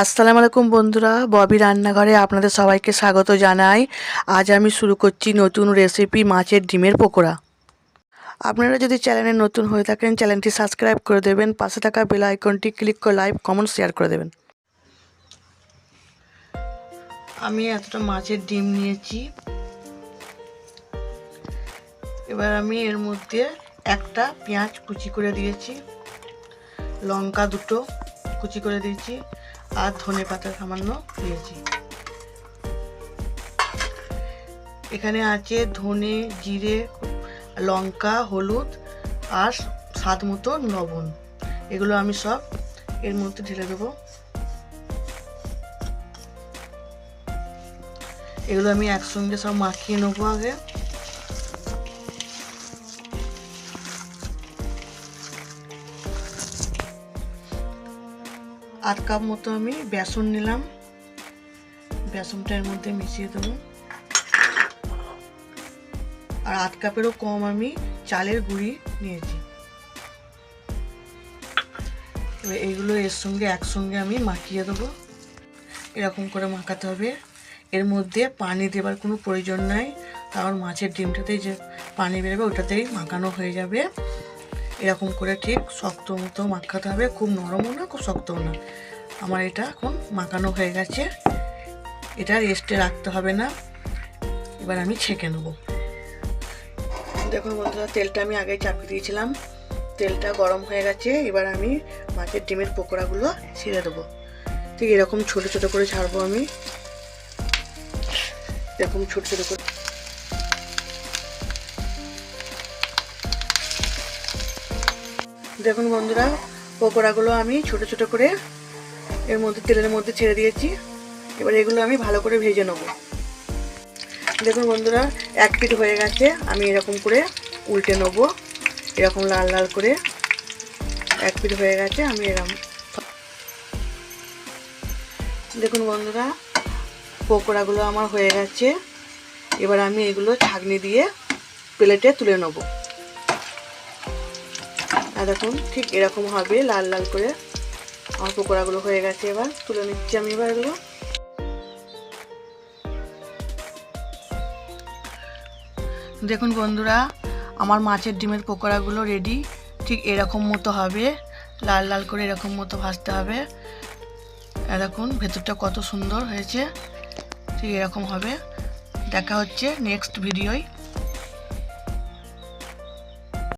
আসসালামু আলাইকুম বন্ধুরা, ববি রান্নাঘরে আপনাদের সবাইকে স্বাগত জানাই। আজ আমি শুরু করছি নতুন রেসিপি মাছের ডিমের পকোড়া। আপনারা যদি চ্যানেলে নতুন হয়ে থাকেন চ্যানেলটি সাবস্ক্রাইব করে দেবেন, পাশে থাকা বেল আইকনটি ক্লিক করে লাইক কমেন্ট শেয়ার করে দেবেন। আমি এতটা মাছের ডিম নিয়েছি। এবার আমি এর মধ্যে একটা পেঁয়াজ কুচি করে দিয়েছি, লঙ্কা দুটো কুচি করে দিয়েছি আর ধনে পাতা সামান্য দিয়েছি। এখানে আছে ধনে, জিরে, লঙ্কা, হলুদ আর স্বাদ মতো লবণ। এগুলো আমি সব এর মধ্যে ঢেলে দেবো। এগুলো আমি একসঙ্গে সব মাখিয়ে নেবো। আগে আধ কাপ মতো আমি বেসন নিলাম, বেসনটা এর মধ্যে মিশিয়ে দেবো। আর আধ কাপেরও কম আমি চালের গুঁড়ি নিয়েছি। এবার এইগুলো এর সঙ্গে একসঙ্গে আমি মাখিয়ে দেবো। এরকম করে মাখাতে হবে। এর মধ্যে পানি দেবার কোনো প্রয়োজন নাই, কারণ মাছের ডিমটাতেই যে পানি বেরোবে ওটাতেই মাখানো হয়ে যাবে। এরকম করে ঠিক শক্ত মতো মাখাতে হবে, খুব নরমও না খুব শক্তও না। আমার এটা এখন মাখানো হয়ে গেছে, এটা রেস্টে রাখতে হবে না। এবার আমি ছেঁকে নেব। দেখুন বন্ধুরা, তেলটা আমি আগে চাপিয়ে দিয়েছিলাম, তেলটা গরম হয়ে গেছে। এবার আমি মাছের ডিমের পকোড়াগুলো ছেড়ে দেবো। ঠিক এরকম ছোট ছোট করে ছাড়বো আমি, এরকম ছোট ছোট করে। দেখুন বন্ধুরা, পকোড়াগুলো আমি ছোট ছোট করে এর মধ্যে তেলের মধ্যে ছেড়ে দিয়েছি। এবার এগুলো আমি ভালো করে ভেজে নেব। দেখুন বন্ধুরা, এক পিঠ হয়ে গেছে, আমি এরকম করে উল্টে নেব। এরকম লাল লাল করে এক পিঠ হয়ে গেছে, আমি এরকম। দেখুন বন্ধুরা, পকোড়াগুলো আমার হয়ে গেছে। এবার আমি এগুলো ছাঁকনি দিয়ে প্লেটে তুলে নেব। আর দেখুন ঠিক এরকম হবে লাল লাল করে আমার পকোড়াগুলো হয়ে গেছে। এবার তুলে নিচ্ছি আমি এবার এগুলো। দেখুন বন্ধুরা, আমার মাছের ডিমের পকোড়াগুলো রেডি। ঠিক এরকম মতো হবে, লাল লাল করে এরকম মতো ভাজতে হবে। দেখুন ভেতরটা কত সুন্দর হয়েছে, ঠিক এরকম হবে। দেখা হচ্ছে নেক্সট ভিডিওয়।